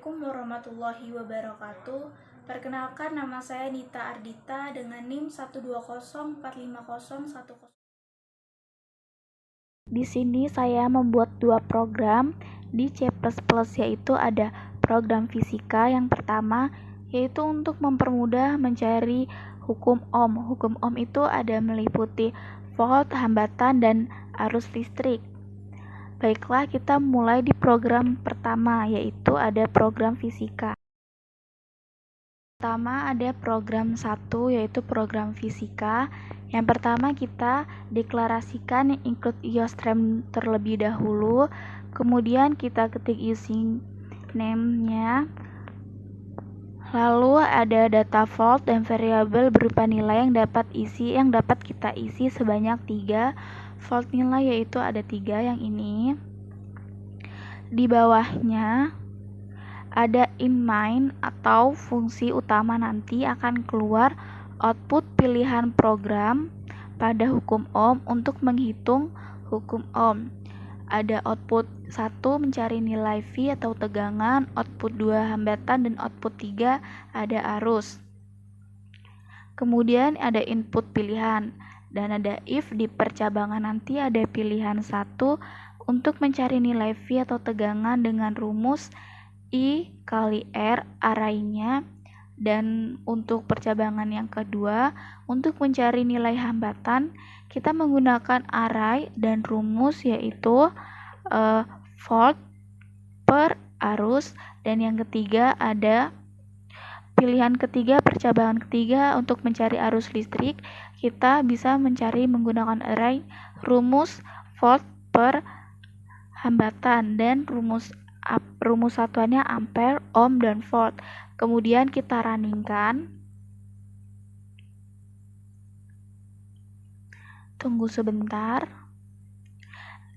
Assalamualaikum warahmatullahi wabarakatuh. Perkenalkan, nama saya Nita Ardita dengan NIM 1204501. Di sini saya membuat dua program di C++, yaitu ada program fisika yang pertama, yaitu untuk mempermudah mencari hukum Ohm. Hukum Ohm itu ada meliputi volt, hambatan, dan arus listrik. Baiklah, kita mulai di program pertama, yaitu ada program fisika. Pertama ada program 1, yaitu program fisika. Yang pertama kita deklarasikan include IOSTREM terlebih dahulu, kemudian kita ketik using name-nya, lalu ada data volt dan variabel berupa nilai yang dapat kita isi sebanyak 3 volt nilai, yaitu ada 3 yang ini. Di bawahnya ada in main atau fungsi utama, nanti akan keluar output pilihan program pada hukum Ohm untuk menghitung hukum Ohm. Ada output 1 mencari nilai V atau tegangan, output 2 hambatan, dan output 3 ada arus. Kemudian ada input pilihan, dan ada if. Di percabangan nanti ada pilihan 1 untuk mencari nilai V atau tegangan dengan rumus I kali R arraynya, dan untuk percabangan yang kedua untuk mencari nilai hambatan kita menggunakan array dan rumus, yaitu volt per arus. Dan yang ketiga ada pilihan ketiga, percabangan ketiga untuk mencari arus listrik, kita bisa mencari menggunakan array, rumus volt per hambatan, dan rumus satuannya ampere, ohm, dan volt. Kemudian kita runningkan. Tunggu sebentar.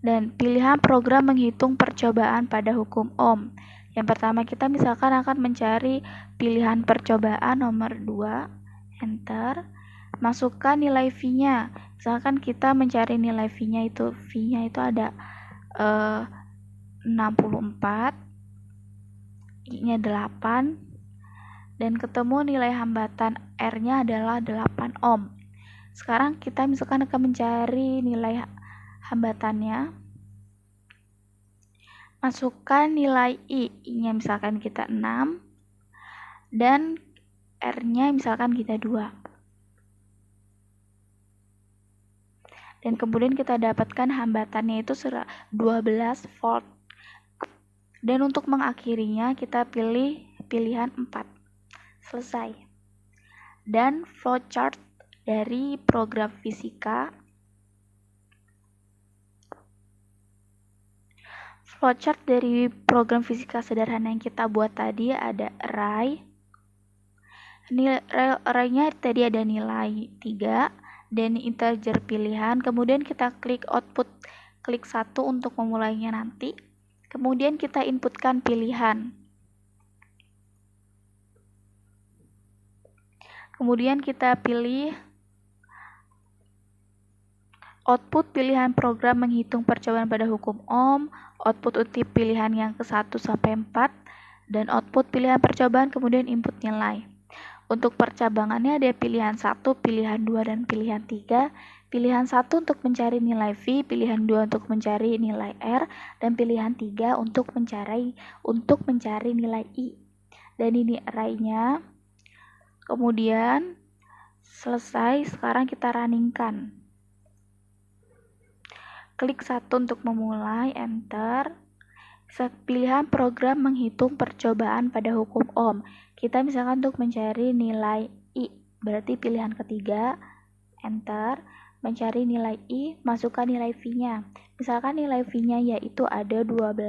Dan pilihan program menghitung percobaan pada hukum Ohm. Yang pertama kita misalkan akan mencari pilihan percobaan nomor 2, enter. Masukkan nilai V-nya. Misalkan kita mencari nilai V-nya itu ada 64, I-nya 8, dan ketemu nilai hambatan R-nya adalah 8 ohm. Sekarang kita misalkan akan mencari nilai hambatannya. Masukkan nilai I-nya misalkan kita 6, dan R-nya misalkan kita 2. Dan kemudian kita dapatkan hambatannya itu 12 volt. Dan untuk mengakhirinya kita pilih pilihan 4. Selesai. Dan flowchart dari program fisika. Flowchart dari program fisika sederhana yang kita buat tadi ada array. Array-nya tadi ada nilai 3 dan integer pilihan. Kemudian kita klik output, klik 1 untuk memulainya nanti. Kemudian kita inputkan pilihan. Kemudian kita pilih output pilihan program menghitung percobaan pada hukum Ohm, output untip pilihan yang ke-1 sampai 4, dan output pilihan percobaan, kemudian input nilai. Untuk percabangannya ada pilihan 1, pilihan 2, dan pilihan 3. Pilihan 1 untuk mencari nilai V, pilihan 2 untuk mencari nilai R, dan pilihan 3 untuk mencari nilai I. Dan ini array-nya. Kemudian selesai, sekarang kita runningkan. Klik 1 untuk memulai, enter. Pilihan program menghitung percobaan pada hukum Ohm. Kita misalkan untuk mencari nilai I, berarti pilihan ketiga, enter. Mencari nilai I, masukkan nilai V-nya. Misalkan nilai V-nya yaitu ada 12.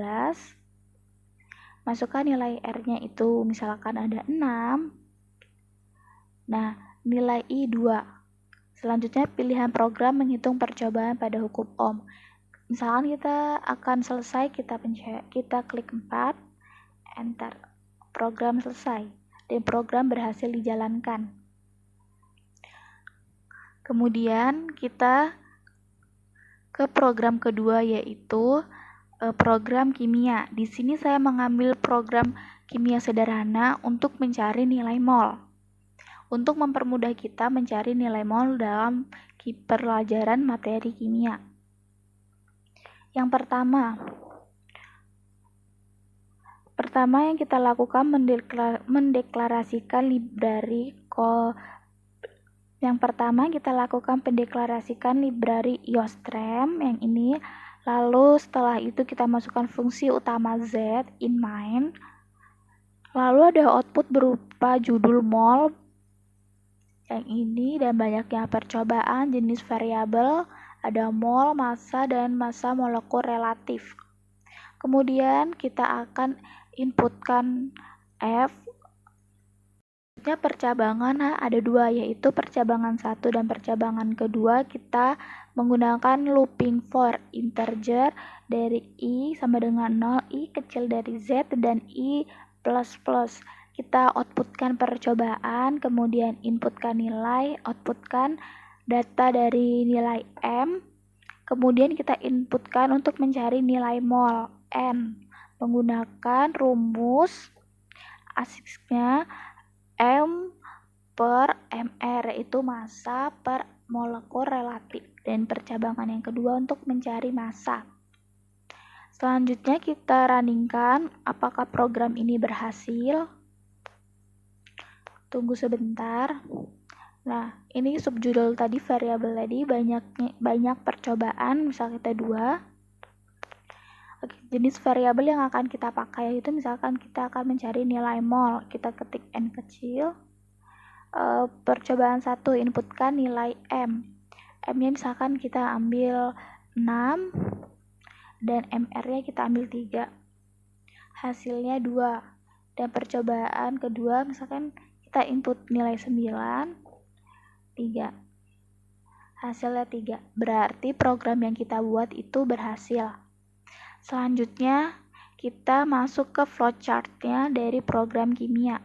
Masukkan nilai R-nya itu misalkan ada 6. Nah, nilai I 2. Selanjutnya pilihan program menghitung percobaan pada hukum Ohm. Misalkan kita akan selesai, kita klik 4, enter. Program selesai dan program berhasil dijalankan. Kemudian kita ke program kedua, yaitu program kimia. Di sini saya mengambil program kimia sederhana untuk mencari nilai mol. Untuk mempermudah kita mencari nilai mol dalam pelajaran materi kimia. Yang pertama yang kita lakukan mendeklarasikan library IOSTREM yang ini. Lalu setelah itu kita masukkan fungsi utama Z in main. Lalu ada output berupa judul mol yang ini dan banyaknya percobaan, jenis variabel, ada mol, massa, dan massa molekul relatif. Kemudian kita akan inputkan F. Percabangan ada dua, yaitu percabangan 1 dan percabangan kedua. Kita menggunakan looping for integer dari I sama dengan 0, I kecil dari Z, dan I plus plus. Kita outputkan percobaan, kemudian inputkan nilai, outputkan data dari nilai M, kemudian kita inputkan untuk mencari nilai mol N menggunakan rumus asiknya M per MR, yaitu massa per molekul relatif, dan percabangan yang kedua untuk mencari massa. Selanjutnya kita runningkan apakah program ini berhasil. Tunggu sebentar. Nah, ini subjudul tadi, variabel tadi banyak percobaan, misal kita 2. Jenis variabel yang akan kita pakai itu misalkan kita akan mencari nilai mol, kita ketik N kecil. Percobaan 1, inputkan nilai M. M-nya misalkan kita ambil 6 dan MR-nya kita ambil 3. Hasilnya 2. Dan percobaan kedua misalkan kita input nilai 9, 3. Hasilnya 3. Berarti program yang kita buat itu berhasil. Selanjutnya kita masuk ke flowchart-nya dari program kimia.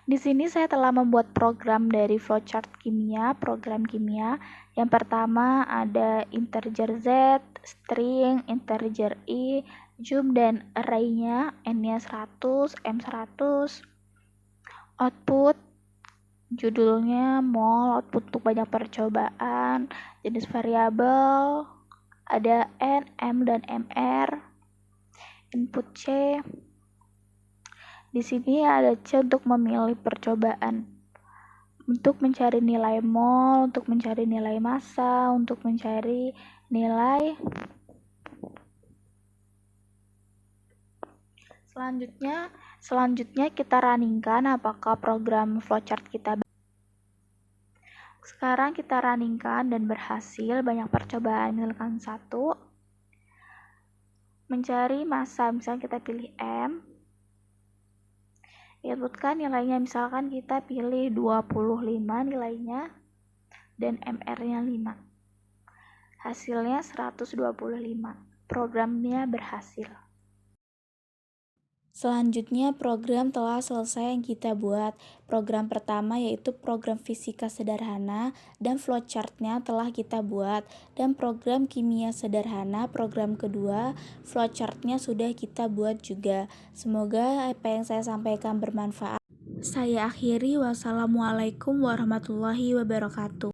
Di sini saya telah membuat program dari flowchart kimia, program kimia. Yang pertama ada integer Z, string, integer I, jump dan array-nya, N-nya 100, M 100. Output judulnya mol, output untuk banyak percobaan, jenis variabel ada N, M, dan MR. Input C. Di sini ada C untuk memilih percobaan, untuk mencari nilai mol, untuk mencari nilai massa, untuk mencari nilai. Selanjutnya kita runningkan apakah program flowchart kita. Sekarang kita runningkan dan berhasil, banyak percobaan. Misalkan 1, mencari massa, misalnya kita pilih M, inputkan nilainya, misalkan kita pilih 25 nilainya dan MR-nya 5. Hasilnya 125. Programnya berhasil. Selanjutnya program telah selesai yang kita buat. Program pertama yaitu program fisika sederhana dan flowchart-nya telah kita buat. Dan program kimia sederhana, program kedua, flowchart-nya sudah kita buat juga. Semoga apa yang saya sampaikan bermanfaat. Saya akhiri, wassalamualaikum warahmatullahi wabarakatuh.